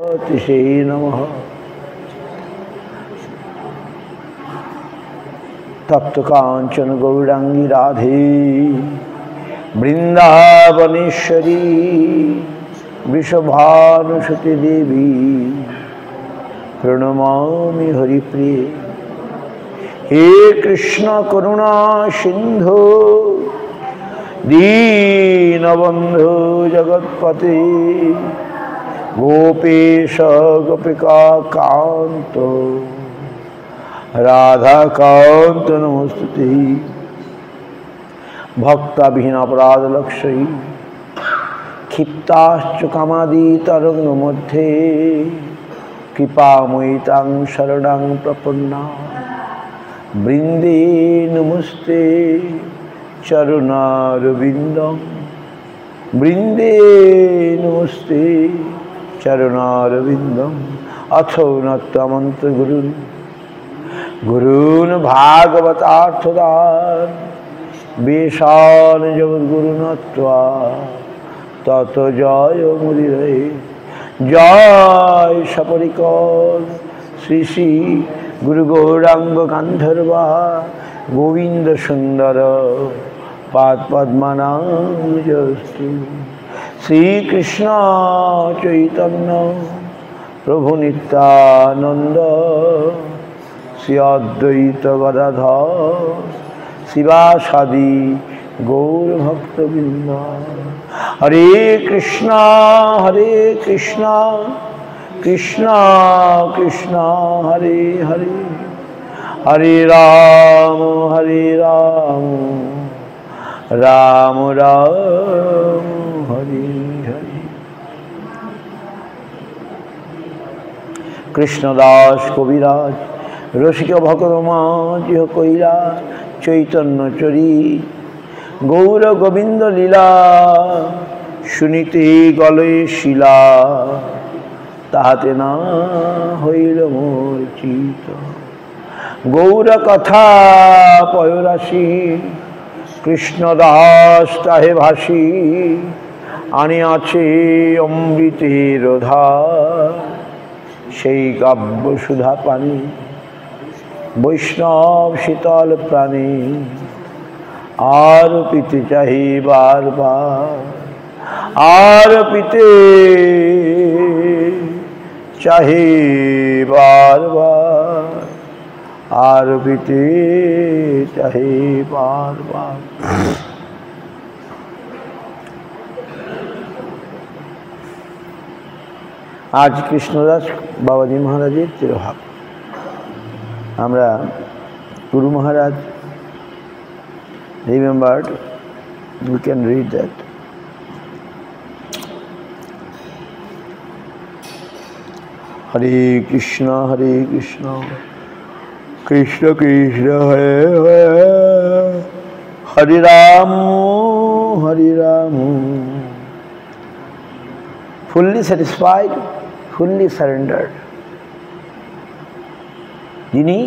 तिसे नमः। तप्त कांचन गौरांगी राधे वृंदावनेश्वरी वृषभानुसुते देवी प्रणमामि हरिप्रिये। हे कृष्ण करुणा सिंधु दीनबंधु जगत्पते गोपेश गोपिका कांत राधा कांत नमोस्तुते। भक्ताभिहीन अपराध लक्ष्यी क्षिप्ताश्च कामादि तरंग मध्ये कृपामयि तां शरणं प्रपन्ना वृंदे नमस्ते चरुणारविंदं वृंदे नमस्ते चरुणारविंदम। अथो नत्वमन्त्र गुरून् भागवतार्थदान् वेशान् जगद्गुरुनत्वा तत जय मुदिरे। जय सपरिकर श्री श्री गुरु गौरांग गांधर्वा गोविंद सुंदर पाद पद्मनाभस्तु। श्री कृष्ण चैतन्य प्रभु नित्यानंद श्री अद्वैत गदाधर शिवासादि गौर भक्तवृंद। हरे कृष्णा कृष्णा कृष्णा हरे हरे हरे राम राम राम हरे हरे। कृष्णदास कविराज रसिक भक्तमा जिह कईला चैतन्य चरी गौर गोविंद लीला शुनिते गले शिला ताहाते ना हईल मोर चित। गौर कथा पयराशि कृष्णदास ताहे भाषी आनियाछे अमृतेर धार सेई काव्य सुधा पानी वैष्णव शीतल प्राणी आर पीते चाहे बार बार आर पीते चाहे बार बार आर पीते चाहे बार बार। आज कृष्णदास बाबाजी महाराजेर तिरुभाव আমরা গুরু মহারাজ remembered. We can read that. Hare Krishna Krishna Krishna Hare Hare Hare Ram fully satisfied, fully surrendered. যিনি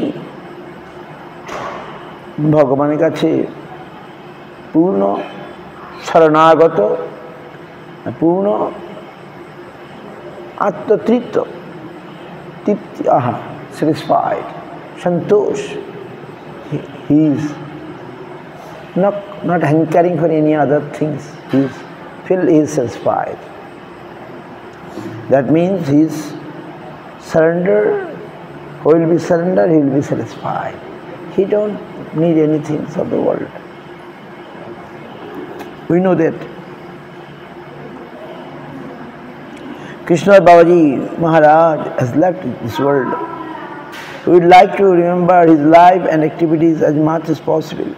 ভগবানের কাছে পূর্ণ শরণাগত পূর্ণ আত্মতৃপ্ত তৃপ্তি satisfied santosh. He is not hankering for any other things. He is satisfied. That means he is surrendered. Who will be surrendered, he will be satisfied. He don't need anything of the world. We know that. Krishna Babaji Maharaj has left this world. We would like to remember his life and activities as much as possible.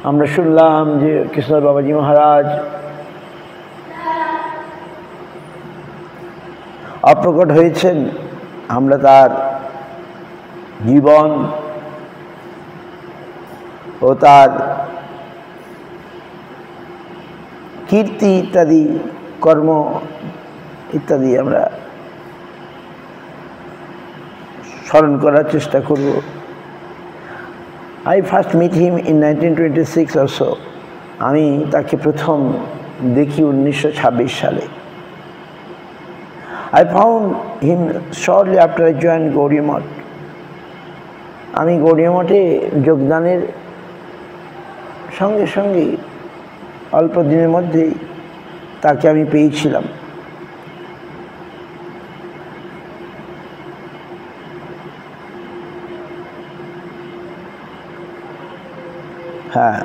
আমরা শুনলাম যে কৃষ্ণ বাবাজি মহারাজ অপ্রকট হয়েছেন। আমরা তার জীবন ও তার কীর্তি ইত্যাদি কর্ম ইত্যাদি আমরা স্মরণ করার চেষ্টা করব। I first meet him in 1926 or so. আমি তাকে প্রথম দেখি 1926 সালে। I found him shortly after I joined Gaudiya Math. আমি গৌড়ীয় মঠে যোগদানের সঙ্গে সঙ্গেই অল্প দিনের মধ্যেই তাকে আমি পেয়েছিলাম। হ্যাঁ,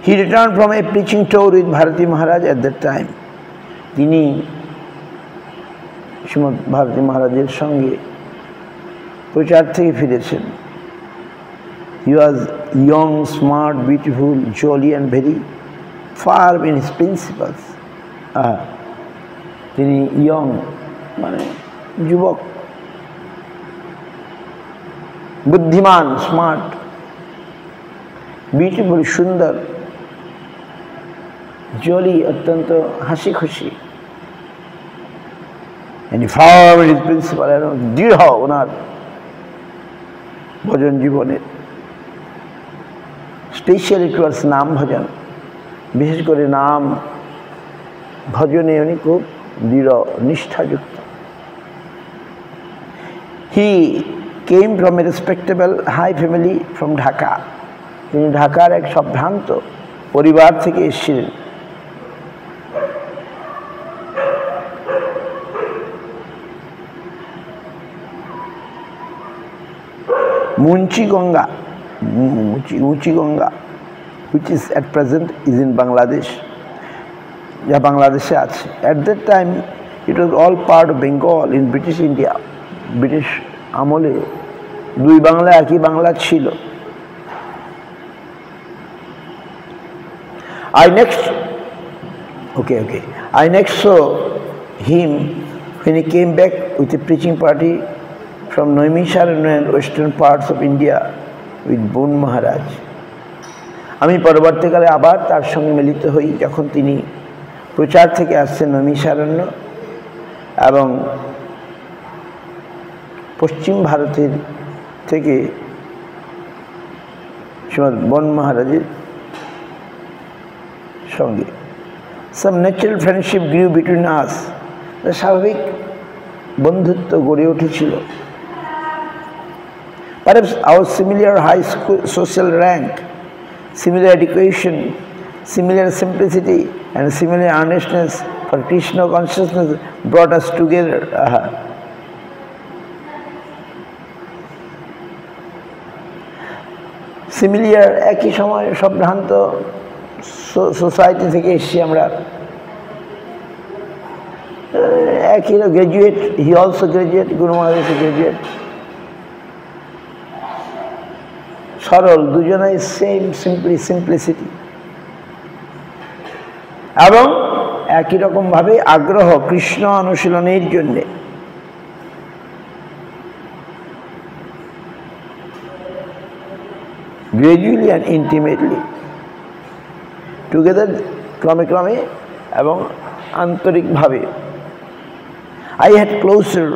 he returned from a preaching tour with Bharati Maharaj at that time. তিনি শ্রীমৎ ভারতী মহারাজের সঙ্গে প্রচার থেকে ফিরেছেন। He was young, smart, beautiful, jolly and very firm in his principles. তিনি ইয়ং মানে যুবক, বুদ্ধিমান, স্মার্ট, বিউটিফুল, সুন্দর, জলি, অত্যন্ত হাসি খুশি, ফার্ম ইন হিজ প্রিন্সিপাল, দৃঢ় ওনার ভজন জীবনের, স্পেশালি টুয়ার্ডস নাম ভজন, বিশেষ করে নাম ভজনে উনি খুব দৃঢ় নিষ্ঠাযুক্ত। He came from a respectable high family from Dhaka. তিনি ঢাকার এক সম্ভ্রান্ত পরিবার থেকে এসেছিলেন। মুন্সিগঙ্গা, which is at present is in Bangladesh, যা বাংলাদেশে আছে। At that time it was all part of Bengal in British India. British আমলে দুই বাংলা একই বাংলা ছিল। I next saw him when he came back with a preaching party from Naimisaran and western parts of India with Bon Maharaj. আমি পরবর্তীকালে আবার তার সঙ্গে মিলিত হই যখন তিনি প্রচার থেকে আসছেন নৈমিষারণ্য এবং পশ্চিম ভারতের থেকে শ্রীমৎ বন মহারাজের সঙ্গে। Some natural friendship grew between us. স্বাভাবিক বন্ধুত্ব গড়ে উঠেছিল। Perhaps our similar high social rank, similar education, similar simplicity and similar earnestness for Krishna consciousness brought us together. Similar, একই সময় সম্ভ্রান্ত সোসাইটি থেকে এসেছি আমরা, একই graduate, he also graduate, Guru Maharaj graduate, সরল, দুজনেই সেম সিম্পলিসিটি এবং একই রকমভাবে আগ্রহ কৃষ্ণ অনুশীলনের জন্যে। Gradually and intimately together, ক্রমে ক্রমে এবং আন্তরিকভাবে। I had closer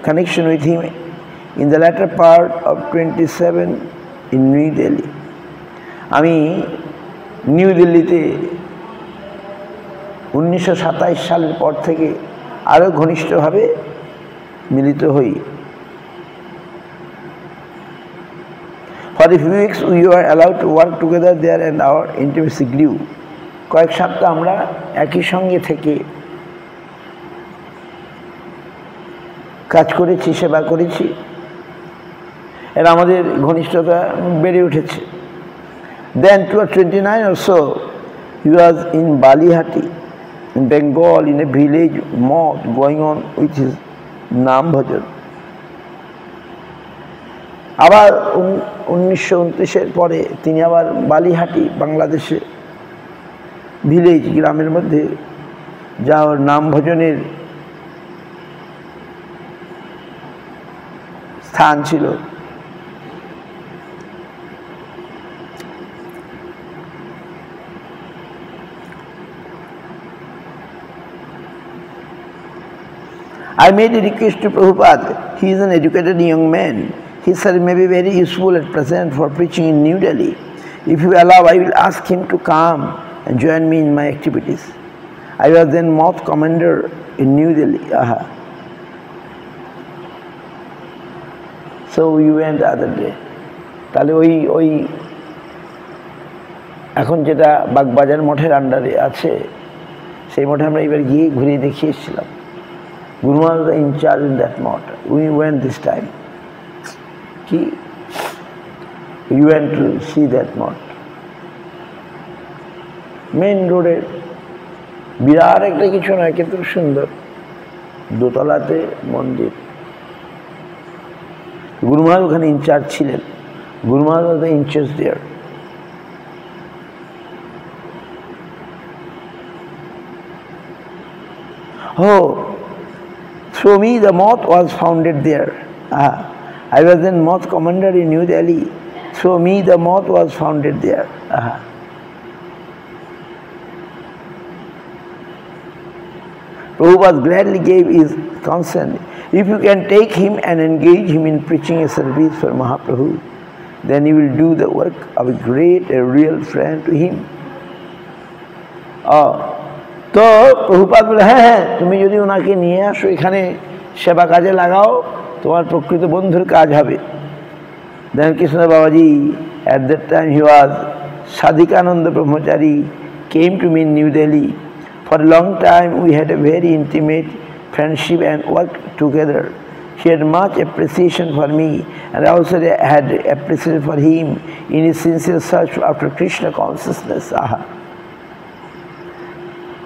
connection with him in the latter part of 27 in New Delhi. আমি নিউ দিল্লিতে 1927 সালের পর থেকে আরও ঘনিষ্ঠভাবে মিলিত হই। For a few weeks we were allowed to work together there and our intimacy grew. কয়েক সপ্তাহ আমরা একই সঙ্গে থেকে কাজ করেছি, সেবা করেছি, এর আমাদের ঘনিষ্ঠতা বেড়ে উঠেছে। Then towards 29 or so he was in Balihati in Bengal in a village moth going on with his নাম ভজন। আবার 1929-এর পরে তিনি আবার বালিহাটি, বাংলাদেশে ভিলেজ, গ্রামের মধ্যে যাওয়ার নাম ভজনের স্থান ছিল। I made a request to Prabhupada. He is an educated young man. His service may be very useful at present for preaching in New Delhi. If you allow, I will ask him to come and join me in my activities. I was then Moth Commander in New Delhi. So we went the other day. তাহলে ওই এখন যেটা বাগবাজার মঠের আন্ডারে আছে সেই মঠে আমরা এবার গিয়ে ঘুরে দেখিয়ে এসেছিলাম। Guru Maharaj was in charge in that mosque. We went this time. We went to see that mosque. Main road বিরাট একটা কিছু নয়, কিন্তু সুন্দর, দোতলাতে মন্দির। Guru Maharaj ওখানে ইনচার্জ ছিলেন। Guru Maharaj was the in charge there. Oh, through me the moth was founded there. I was then moth commander in New Delhi. Through me the moth was founded there. Prabhupada gladly gave his consent. If you can take him and engage him in preaching a service for Mahaprabhu, then you will do the work of a great, a real friend to him. তো প্রভুপাদ বলে, হ্যাঁ, তুমি যদি ওনাকে নিয়ে আসো এখানে সেবা কাজে লাগাও, তোমার প্রকৃত বন্ধুর কাজ হবে। Then Krishna Babaji, at that time he was Sadhikananda Brahmachari, came to me in New Delhi. For a long time we had a very intimate friendship and worked together. He had much appreciation for me, and I also had appreciation for him in his sincere search after Krishna consciousness.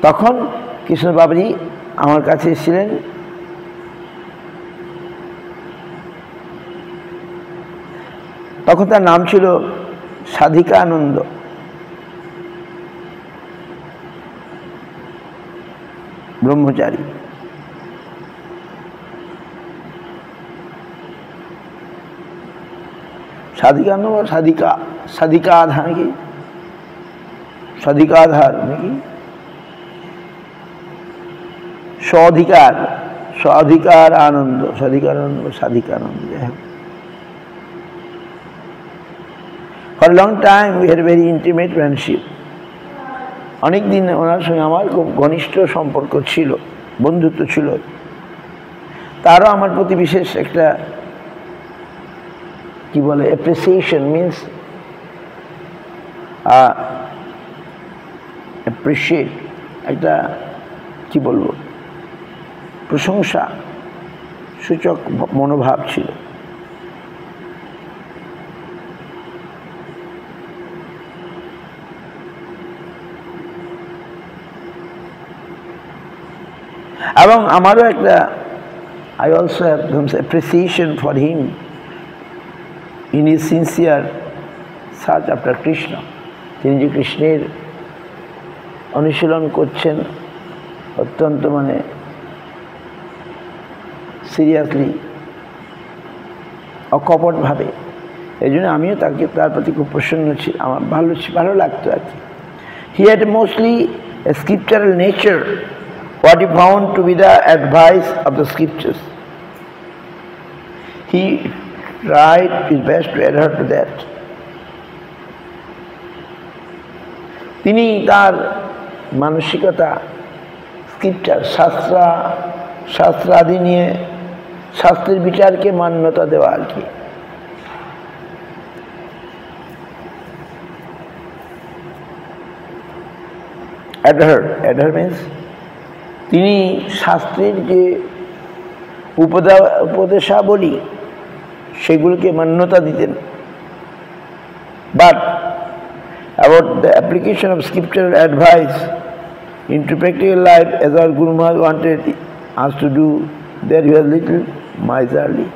তখন কৃষ্ণ বাবাজি আমার কাছে এসেছিলেন। তখন তার নাম ছিল সাধিকানন্দ ব্রহ্মচারী। সাধিকানন্দ বা সাধিকাধার নাকি, সাধিকাধার নাকি, স্বাধিকার আনন্দ, সাধিকানন্দ। For a long time we had a very intimate friendship. অনেক দিন ওনার সঙ্গে আমার খুব ঘনিষ্ঠ সম্পর্ক ছিল, বন্ধুত্ব ছিল। তারও আমার প্রতি বিশেষ একটা কি বলে অ্যাপ্রিসিয়েশন, মিনস অ্যাপ্রিসিয়েট, একটা কি বলবো, প্রশংসা সূচক মনোভাব ছিল। এবং আমারও একটা I also have some appreciation for him in his sincere search after Krishna. তিনি যে কৃষ্ণের অনুশীলন করছেন অত্যন্ত মানে সিরিয়াসলি, অকপটভাবে, এই জন্য আমিও তার প্রতি খুব প্রসন্ন ছিল, আমার ভালো লাগতো আর কি। He had mostly a scriptural nature, what he found to be the advice of the scriptures. He tried his best to adhere to that. তিনি তার মানসিকতা স্ক্রিপ্টার, শাস্ত্রাদি নিয়ে শাস্ত্রের বিচারকে মান্যতা দেওয়া আর কি। adhere means তিনি শাস্ত্রের যে উপদেশাবলী সেগুলোকে মান্যতা দিতেন। But about the application of scriptural advice into practical life, as our Guru Maharaj wanted us to do, there he was little miserly.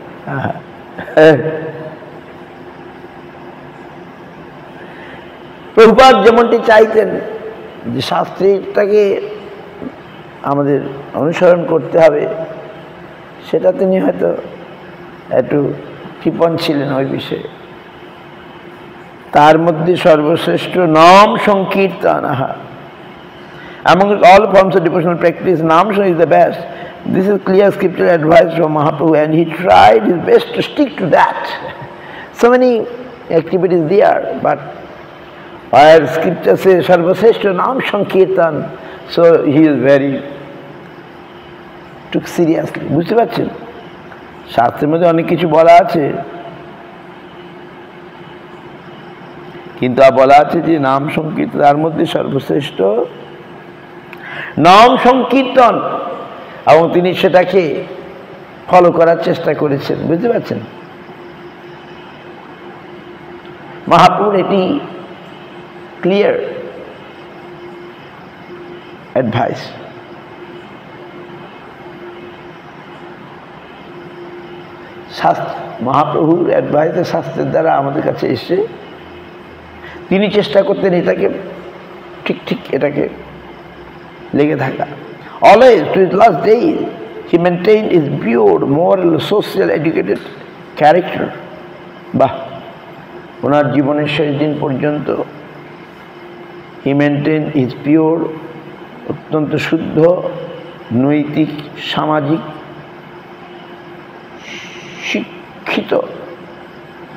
Prabhupada যেমনটি চাইতেন যে শাস্ত্রটাকে আমাদের অনুসরণ করতে হবে, সেটা তিনি হয়তো একটু কৃপণ ছিলেন ওই বিষয়ে। তার মধ্যে সর্বশ্রেষ্ঠ নাম সংকীর্তন। Among all forms of devotional practice, Nam Sankirtan is the best. This is clear scriptural advice from Mahaprabhu, and he tried his best to stick to that. So many activities there, but Where scripture says Sarvasreshta Nam Sankirtan, so he is very took seriously. বুঝতে পারছেন? শাস্ত্রের মধ্যে অনেক কিছু বলা আছে, কিন্তু বলা আছে যে নাম সংকীর্তন, তার মধ্যে সর্বশ্রেষ্ঠ নাম সংকীর্তন, এবং তিনি সেটাকে ফলো করার চেষ্টা করেছেন। বুঝতে পারছেন? মহাপ্রভুর এটি ক্লিয়ার অ্যাডভাইস। মহাপ্রভুর অ্যাডভাইসে শাস্ত্রের দ্বারা আমাদের কাছে এসে তিনি চেষ্টা করতেন এটাকে ঠিক এটাকে লেগে থাকা। Always to his last day he maintained his pure moral social educated character. বাহ, ওনার জীবনের শেষ দিন পর্যন্ত হি মেনটেইন হিজ পিওর, অত্যন্ত শুদ্ধ নৈতিক সামাজিক শিক্ষিত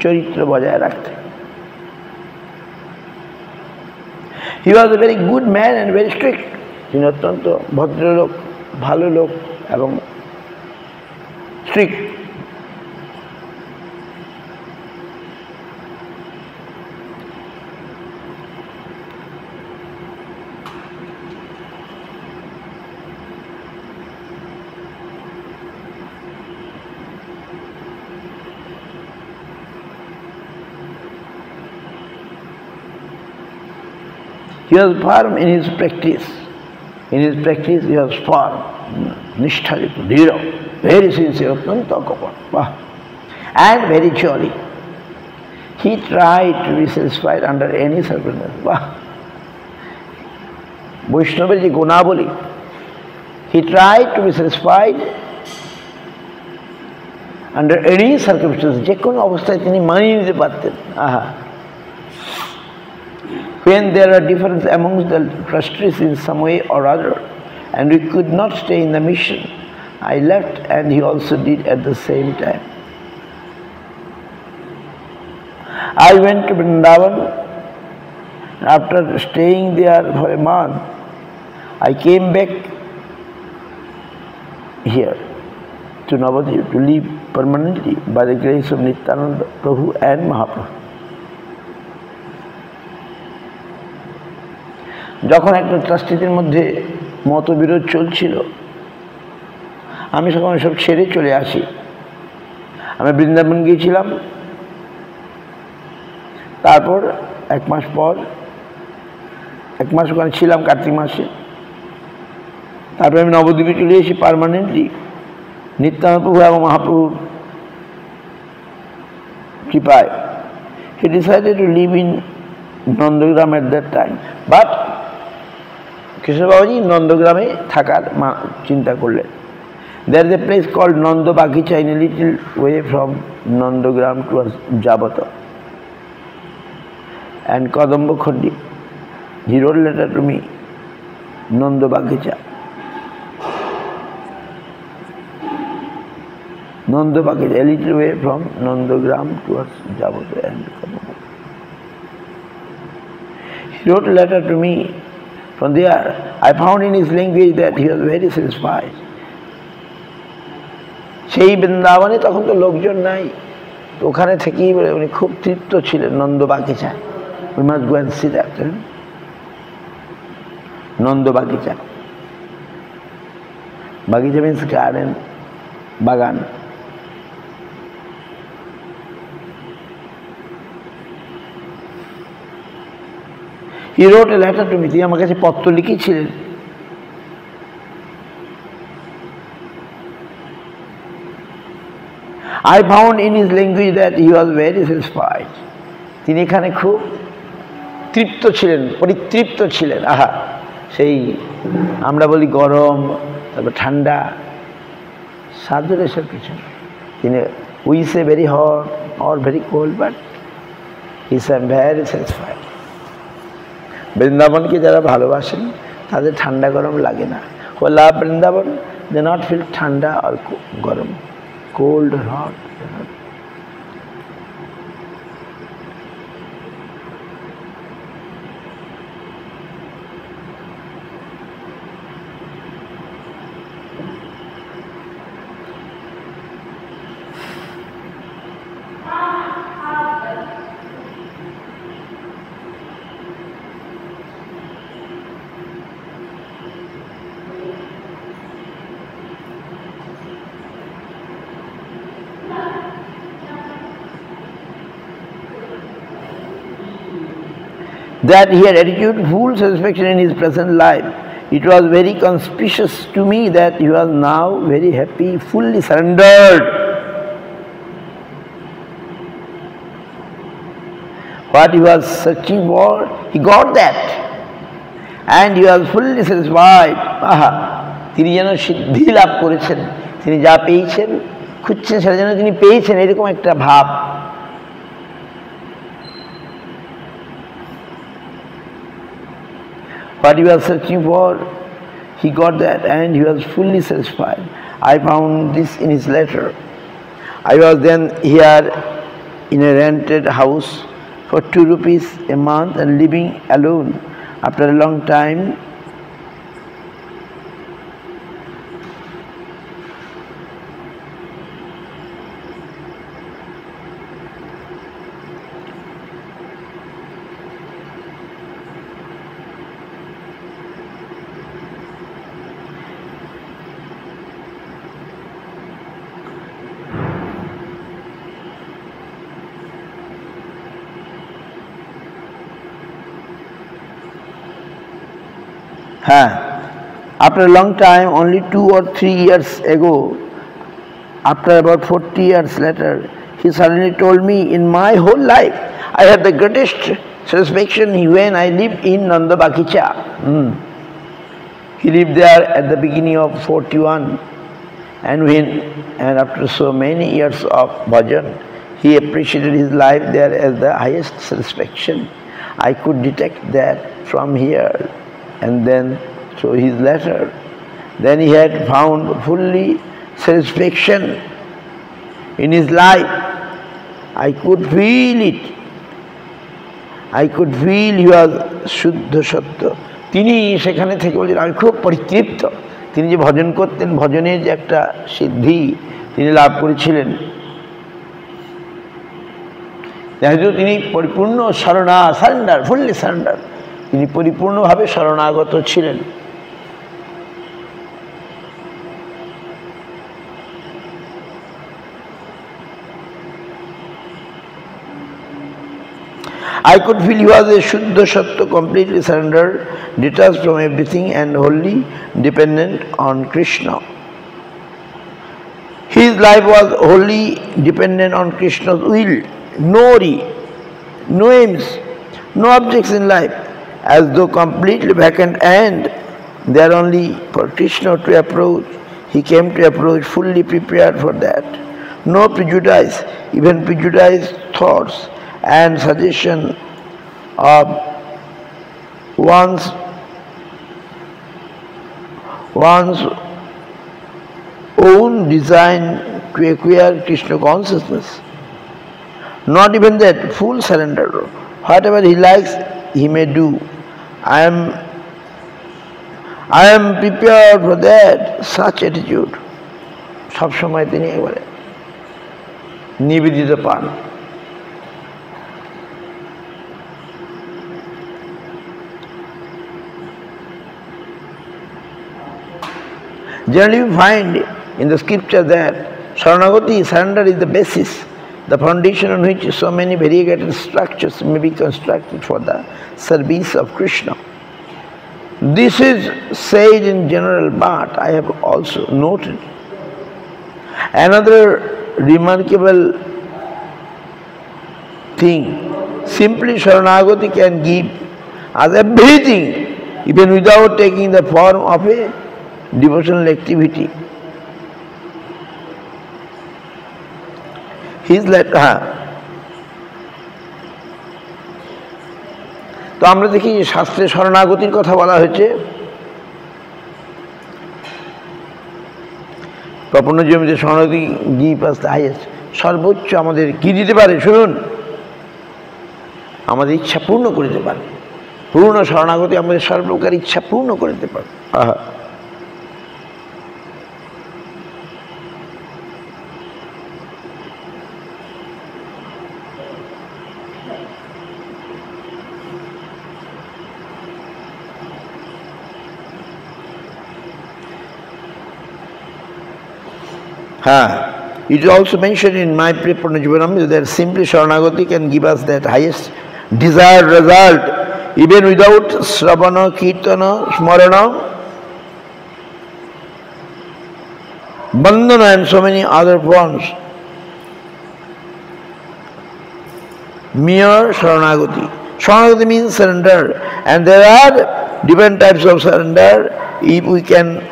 চরিত্র বজায় রাখতে। He was a very good man and very strict. তিনি অত্যন্ত ভদ্রলোক, ভালো লোক এবং strict. He was firm in his practice. In his practice, he was firm, nishthalip, dhira, very sincere, attanta kapat, and very jolly. He tried to be satisfied under any circumstance. Vaishnava ji gunavali. He tried to be satisfied under any circumstance. যে কোনো অবস্থায় তিনি মানিয়ে নিতে পারতেন। When there are differences amongst the trustees in some way or other, and we could not stay in the mission, I left, and he also did at the same time. I went to Vrindavan. After staying there for a month, I came back here to Navadvip to live permanently by the grace of Nityananda Prabhu and Mahaprabhu. যখন একটা ট্রাস্টিদের মধ্যে মতবিরোধ চলছিল, আমি সেখানে সব ছেড়ে চলে আসি। আমি বৃন্দাবন গিয়েছিলাম, তারপর এক মাস ওখানে ছিলাম কার্তিক মাসে। তারপরে আমি নবদ্বীপে চলে এসেছি পার্মানেন্টলি নিত্যানন্দ প্রভু এবং মহাপ্রভুর কৃপায়। He decided to live in Nandagram at that time, but Krishna বাবাজি নন্দগ্রামে থাকার চিন্তা করলেন। There is a place called Nanda Bagicha in a little way from Nandagram towards Jabata and Kadamba Khandi. He wrote a letter to me, Nanda Bagicha. Nanda Bagicha, a little way from Nandagram towards Jabata and Kadamba. He wrote a letter to me. From there, I found in his language that he was very satisfied. সেই বৃন্দাবনে তখন তো লোকজন নাই, ওখানে থেকেই উনি খুব তৃপ্ত ছিলেন নন্দ বাগিচা। We must go and see that. Nanda বাগিচা, বাগিচা means garden, বাগান। He wrote a letter to me. তিনি আমার কাছে পত্র লিখেছিলেন। I found in his language that he was very satisfied. তিনি এখানে খুব তৃপ্ত ছিলেন, পরিতৃপ্ত ছিলেন। সেই আমরা বলি গরম, তারপর ঠান্ডা, সাহায্য এসব কিছু। তিনি we say very hot or very cold, but he is very satisfied. বৃন্দাবনকে যারা ভালোবাসেন তাদের ঠান্ডা গরম লাগে না। who love Vrindavan, they not feel ঠান্ডা or গরম, cold or hot. that he had attitude full satisfaction in his present life. It was very conspicuous to me that he was now very happy, fully surrendered. What he was searching for, he got that. And he was fully satisfied. Aha! তিনি যেন সিদ্ধি লাভ করেছেন, তিনি যা পেয়েছেন, খুঁজছেন সেটা যেন তিনি পেয়েছেন, এরকম একটা ভাব। What he was searching for, he got that and he was fully satisfied. I found this in his letter. I was then here in a rented house for 2 rupees a month and living alone. After a long time, after a long time, only 2 or 3 years ago, after about 40 years later, he suddenly told me, in my whole life, I had the greatest satisfaction when I lived in Nanda Bagicha. He lived there at the beginning of 41, and after so many years of bhajan, he appreciated his life there as the highest satisfaction. I could detect that from here. And then through his letter, then he had found fully satisfaction in his life. I could feel it. I could feel he was Shuddha Sattva. তিনি সেখানে থেকে বলছেন, আমি খুব পরিতৃপ্ত। তিনি যে ভজন করতেন, ভজনের যে একটা সিদ্ধি তিনি লাভ করেছিলেন, যেহেতু তিনি পরিপূর্ণ সারেন্ডার, ফুললি সারেন্ডার, তিনি পরিপূর্ণভাবে শরণাগত ছিলেন। I could feel he was a Shuddha Sattva, completely surrendered, detached from everything and wholly dependent on Krishna. His life was wholly dependent on Krishna's will, no aims, no objects in life, as though completely vacant, and there only for Krishna to approach. He came to approach fully prepared for that. No prejudice, even prejudiced thoughts and suggestion of one's own design to acquire Krishna consciousness. Not even that, full surrender. Whatever he likes, he may do. I am prepared for that, such attitude. সব সময় তিনি একবারে নিবেদিত পান। Generally we find in the scripture that Sharanagati, surrender, is the basis, the foundation on which so many variegated structures may be constructed for the service of Krishna. This is said in general, but I have also noted another remarkable thing. Simply Sharanagati can give us everything, even without taking the form of a devotional activity. His letter, তো আমরা দেখি শাস্ত্রে শরণাগতির কথা বলা হয়েছে। প্রপন্ন জমিতে শরণাগতি give us the highest, সর্বোচ্চ আমাদের কি দিতে পারে? শুনুন, আমাদের ইচ্ছা পূর্ণ করে দিতে পারে। পূর্ণ শরণাগতি আমাদের সর্বপ্রকার ইচ্ছা পূর্ণ করে দিতে পারে। It is also mentioned in my Pariparna Jivanam that simply Sharanagati can give us that highest desired result. even without Sravana, Kirtana, Smarana, Bandhana and so many other forms. Mere Sharanagati. Sharanagati means surrender, and there are different types of surrender. If we can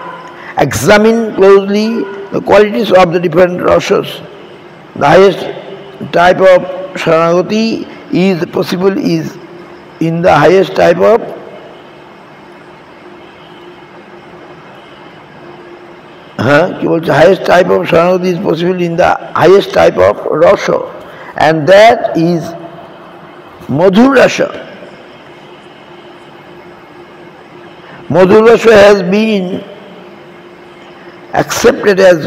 examine closely the qualities of the different rasas, the highest type of Sharanagati is possible is in the highest type of highest type of Sharanagati is possible in the highest type of rasa, and that is Madhur Rasa. Madhur Rasa has been accepted as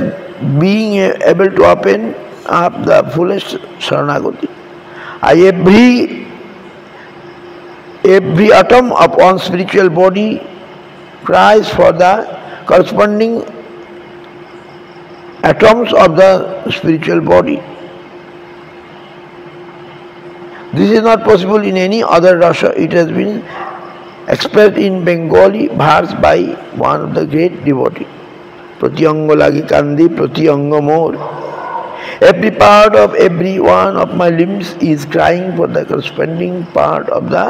being able to open up the fullest Sharanagati. Every atom of one spiritual body cries for the corresponding atoms of the spiritual body. This is not possible in any other rasa. It has been expressed in Bengali verse by one of the great devotees. Pratiyanga lagi kandi, pratiyanga more. Every part of every one of my limbs is crying for the corresponding part of the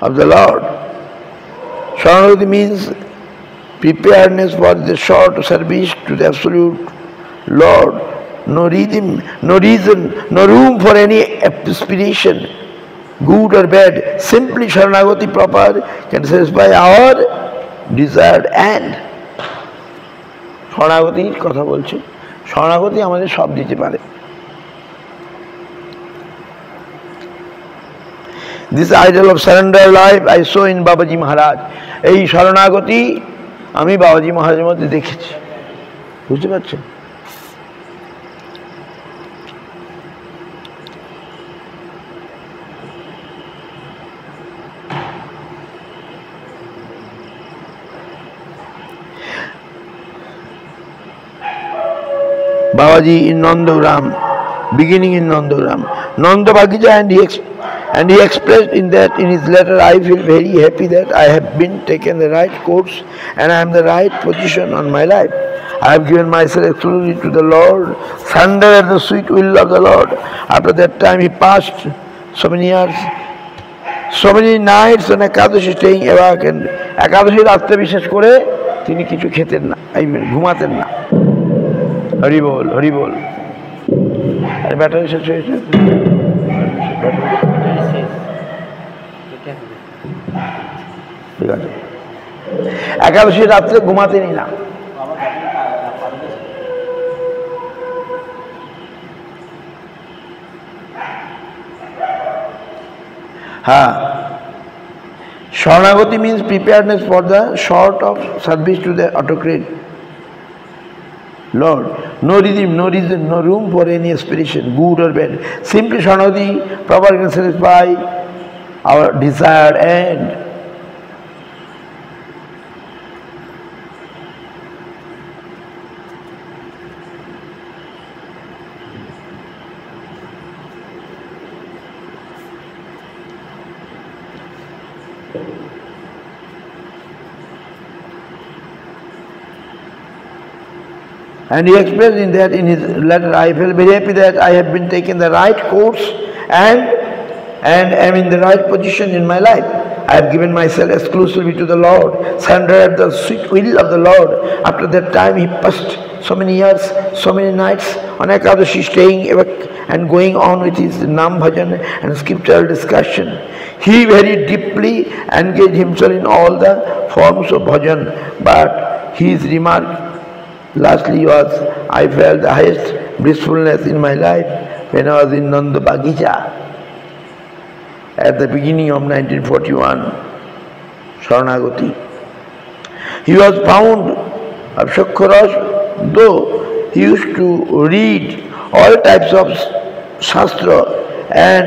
Lord. Sharanagati means preparedness for the short service to the absolute Lord. No rhythm, no reason, no room for any aspiration, good or bad. Simply Sharanagati proper can satisfy our desired end. Sharanagati কথা বলছি, Sharanagati আমাদের সব দিতে পারে। This ideal of surrender life I saw in Babaji Maharaj. এই Sharanagati আমি বাবাজি মহারাজের মধ্যে দেখেছি। বুঝতে পারছেন? Babaji in Nandagram, beginning in Nandagram, Nanda Bagija, and he expressed in his letter, I feel very happy that I have been taken the right course and I am the right position on my life. I have given myself exclusively to the Lord, surrender at the sweet will of the Lord. After that time he passed so many years, so many nights on Ekadashi staying awake, and Ekadashi রাত্রে বিশেষ করে তিনি কিছু খেতেন না, ঘুমাতেন না। হরি বল, হরি বল। আর battery শেষ হয়েছে, ঠিক আছে। একাদশী রাত্রে ঘুমাতেনই না। হ্যাঁ, Sharanagati means preparedness for the sort of service to the autocrat Lord. No rhythm, no reason, no room for any aspiration, good or bad. Simply Sharanagati proper can satisfy our desired end. And he expressed in his letter, I feel very happy that I have been taken the right course and am in the right position in my life. I have given myself exclusively to the Lord, surrendered at the sweet will of the Lord. After that time he passed so many years, so many nights on Ekadashi staying awake and going on with his Nam Bhajan and scriptural discussion. He very deeply engaged himself in all the forms of bhajan, but his remark lastly was, I felt the highest blissfulness in my life when I was in Nanda Bagija at the beginning of 1941, Sharanagati. He was found of Shakkharas, though he used to read all types of Shastra and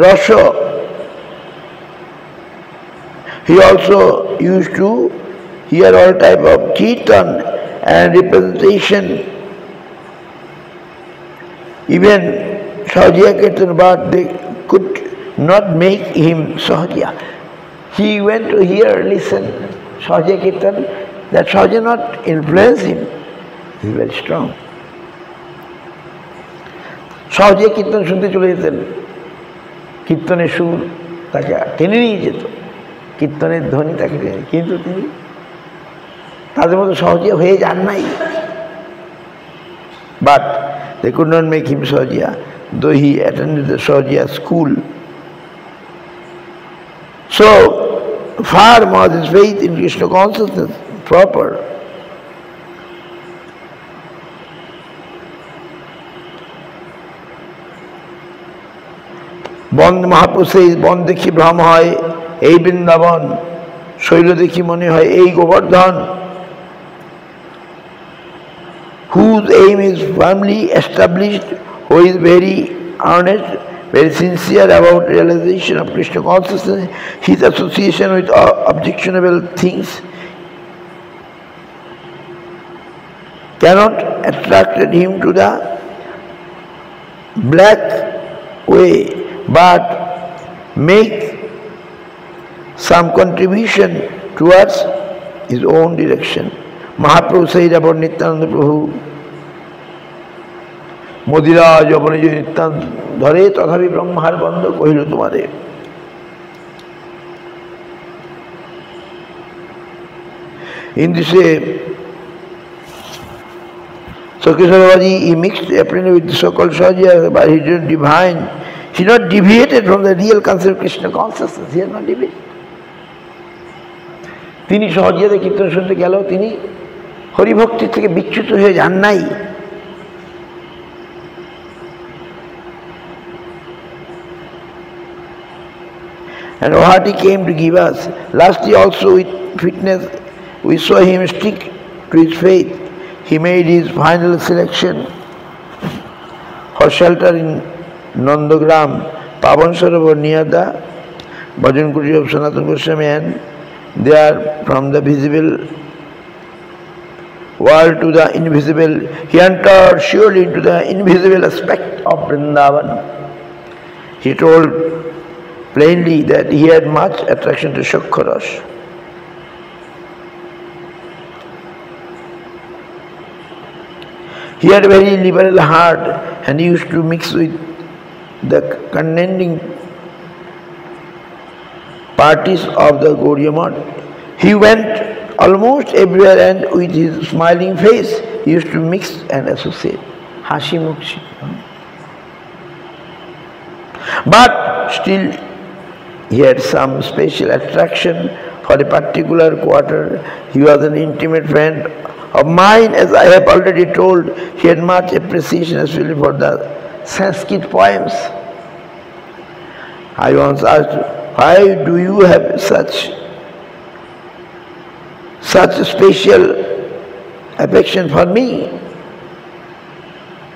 Rasa. He also used to hear all type of Kirtan and representation, even Saujya Kirtan, but they could not make him Sahaja. He went to hear, listen, Sahaja Kirtan, that Sahaja not influence him. He is very strong. Sahaja Kirtan শুনতে চলে যেতেন, কীর্তনের সুর তাকে টেনে নিয়ে যেত, কীর্তনের ধ্বনি তাকে টেনে, কিন্তু তিনি তাদের মতো সহজে হয়ে যান নাই। But they could not make him Sahaja, though he attended the Sahaja school. So, far more his faith in Krishna consciousness proper. বন্ধ মহাপুরুষ সেই বন দেখি ভ্রম হয় এই বৃন্দাবন, শৈল দেখি মনে হয় এই Gobardhan. Whose aim is firmly established, who is very earnest, very sincere about realization of Krishna consciousness, his association with objectionable things cannot attract him to the black way, but make some contribution towards his own direction. Mahaprabhu said about Nityananda Prabhu, মদিরা যবনে যে নিত্যান্ত ধরে তথাপি ব্রহ্মার বন্ধ কহিল তোমারে। In this way, so Krishna Babaji, he mixed apparently with the so-called Sahaja, but he didn't divine. He not deviated from the real concept of Krishna consciousness. He has not deviated. তিনি সহজিয়াতে কীর্তন শুনতে গেলেও তিনি হরিভক্তির থেকে বিচ্যুত হয়ে যান নাই। And what he came to give us. Lastly also with fitness, we saw him stick to his faith. He made his final selection for shelter in Nandagram, Pavan Sarovar near the Bhajan Kutir of Sanatana Goswami, and there from the visible world to the invisible, he entered surely into the invisible aspect of Vrindavan. He told plainly that he had much attraction to Shakharas. He had a very liberal heart and he used to mix with the contending parties of the Gaudiya Math. He went almost everywhere and with his smiling face he used to mix and associate. Hashi mukshi. But still he had some special attraction for a particular quarter. He was an intimate friend of mine, as I have already told. He had much appreciation especially for the Sanskrit poems. I once asked, why do you have such special affection for me?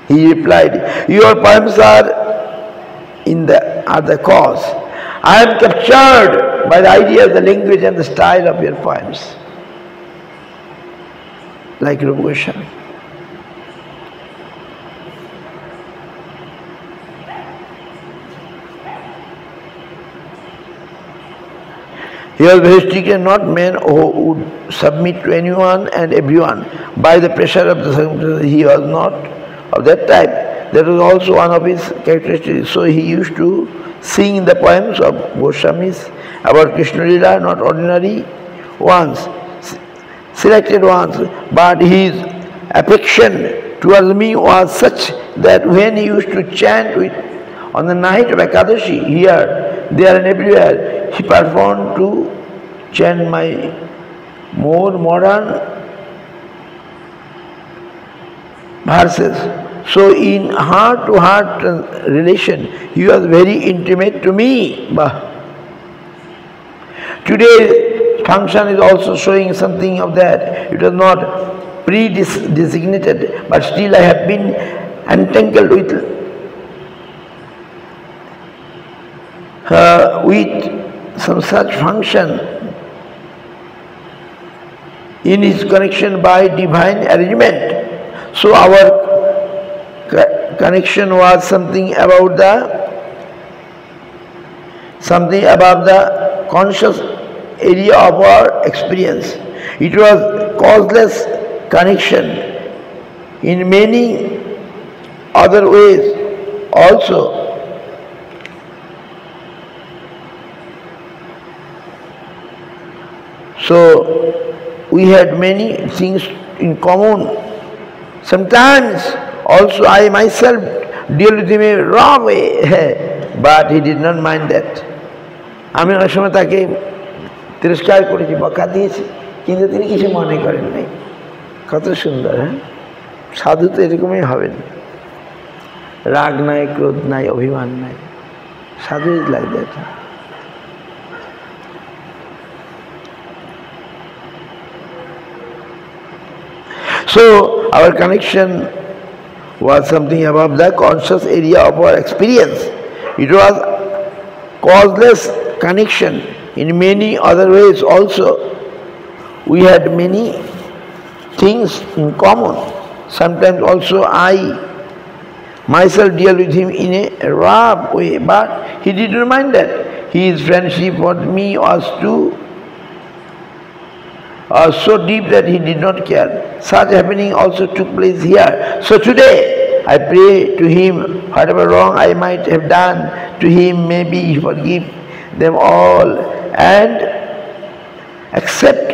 He replied, your poems are the cause. I am captured by the idea of the language and the style of your poems. Like Rupa Goswami. He was very strict and not man who would submit to anyone and everyone by the pressure of the circumstances. He was not of that type. That was also one of his characteristics. So he used to sing the poems of Goswamis about Krishna Lila, not ordinary ones, selected ones, but his affection towards me was such that when he used to chant on the night of Ekadashi, here, there and everywhere, he performed to chant my more modern verses. So in heart-to-heart relation, he was very intimate to me. Today's function is also showing something of that. It was not pre-designated, but still I have been entangled with some such function in his connection by divine arrangement. So our connection was something about the something above the conscious area of our experience. It was causeless connection in many other ways also. So we had many things in common. Sometimes also I myself deal with him in a wrong way, but he did not mind that. আমি অনেক সময় তাকে তিরস্কার করেছি, বকা দিয়েছি, কিন্তু তিনি কিছু মনে করেন নাই। কত সুন্দর, হ্যাঁ? সাধু তো এরকমই হবেন, রাগ নাই, ক্রোধ নাই, অভিমান নাই। সাধু is like that. So our connection was something above the conscious area of our experience. It was causeless connection in many other ways also. We had many things in common. Sometimes also I myself deal with him in a rough way, but he didn't mind that. His friendship for me was so deep that he did not care. Such happening also took place here. So today I pray to him, whatever wrong I might have done to him, maybe he forgive them all and accept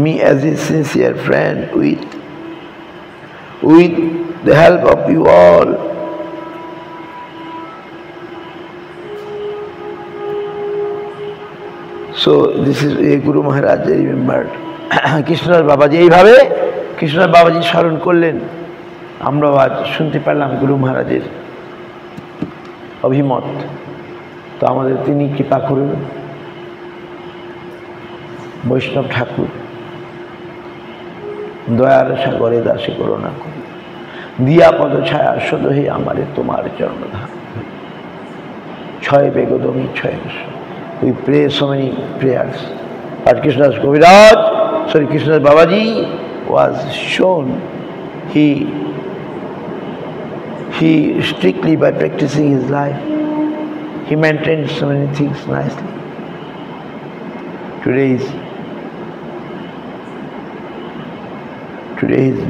me as his sincere friend with the help of you all. So this is a Guru Maharaj remembered. Krishnadas বাবাজি এইভাবে কৃষ্ণদাস বাবাজি স্মরণ করলেন। আমরা আজ শুনতে পারলাম গুরু মহারাজের অভিমত। তো আমাদের তিনি কৃপা করুন। বৈষ্ণব ঠাকুর দয়ার সাগরে দাসে করুণা করি, দিয়া পদ ছায়া সদহে আমারে তোমার চরণধাম, ছয় বেগদমি ছয় বৎস। We pray so many prayers. But Krishnadas Kaviraj, Krishnadas Babaji was shown, he strictly by practicing his life, he maintained so many things nicely. Today's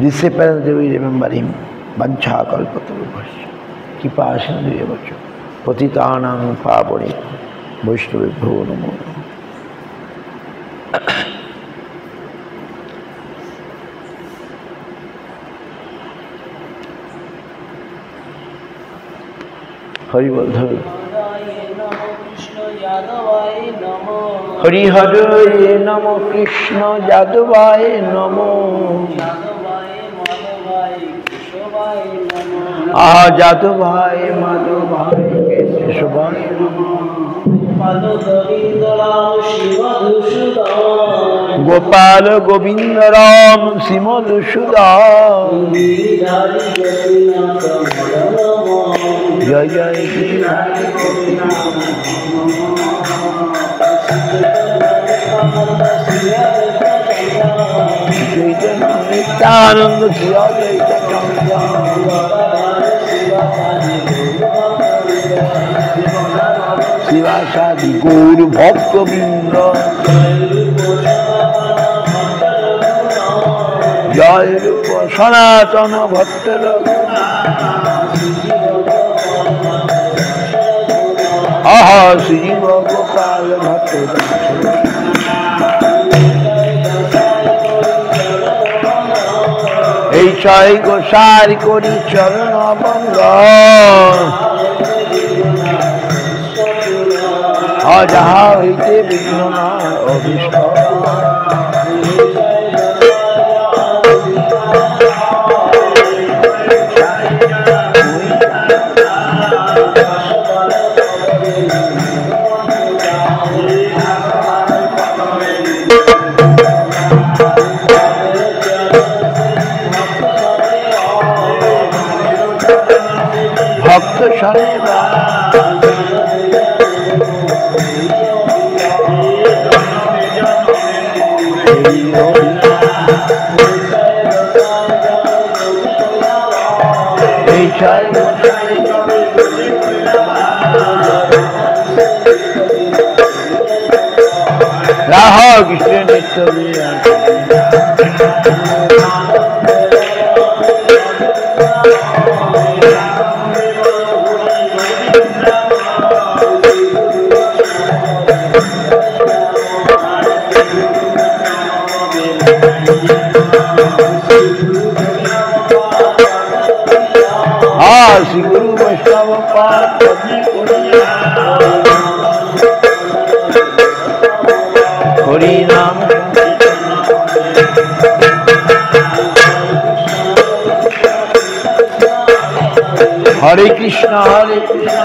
disappearance, we remember him. Vancha kalpatarubhasya, kripa sindhuyavacha, patitanam pavane, Vaishnavebhyo namo. Hari Bol Hari. Hari Hare Namo Krishna Yadavaya Namo. Yadavaya Madhavaya Keshavaya Namo. Gopal Govinda Ram Simadhusudan. Jai Jai Krishna. Nityananda Siya Chaitanya. Shivasadi Guru Bhakta Vrinda. Jai Rupa Sanatana Bhatta Aha Siva Gopal Bhatta. এই ছয় গোসার করি চরণ বন্ধ, যাহা হইতে বিঘ্ন না অভিষ্ট। ভক্ত শরণে এই কৃষ্ণ নিত্য লীলা श्री गुरु वैष्णव हरि नाम हरे कृष्ण हरे कृष्णा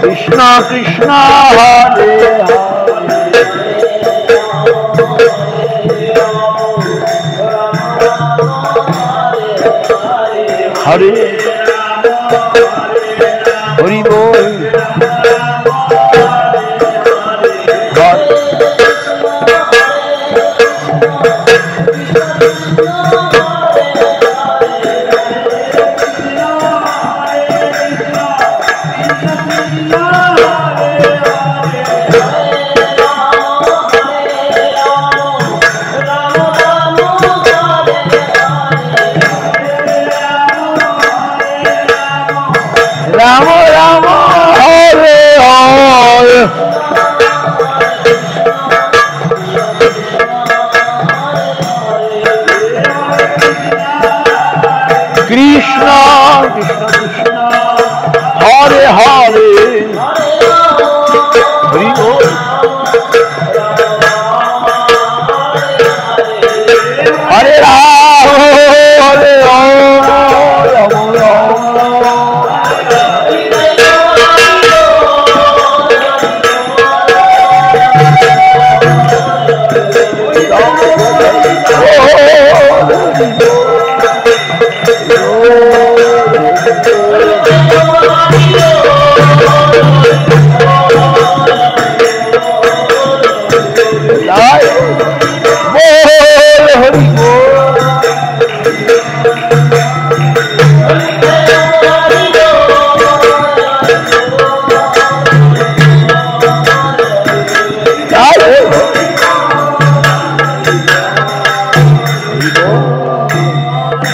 कृष्णा कृष्णा हरे हरे हरि बोल राम राम हरे हरे कृष्ण कृष्ण कृष्ण हरे हरे हरि बोल हरे राम हरे राम राम राम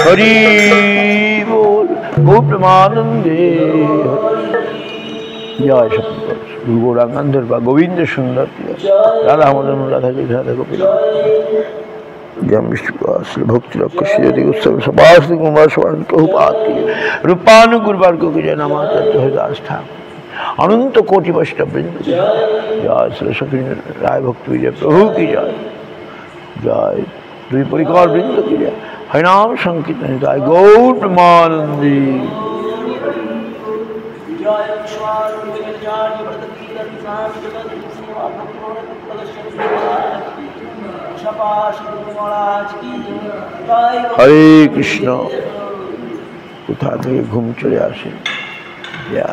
हरि बोल गोप्रेमानंदे जय शंकर गुरु गौरांगधर गोविंद सुंदर राधा मदन राधा राधा गोपी जम विष्णुवास भक्ति रक्षी उत्सव सभाष कुमार स्वर्ण प्रभुपाद की रूपानुगुरुवार को जय नमाचार्य हरिदास ठाकुर अनंत कोटि वैष्णव वृंद जय सरस्वती राय भक्ति विजय प्रभु की जय जय दुई परिकार वृंद की जय हरिनाम संकीर्तन जय गौर प्रेमानंदी हरे कृष्ण कोथा থেকে ঘুম চলে আসে।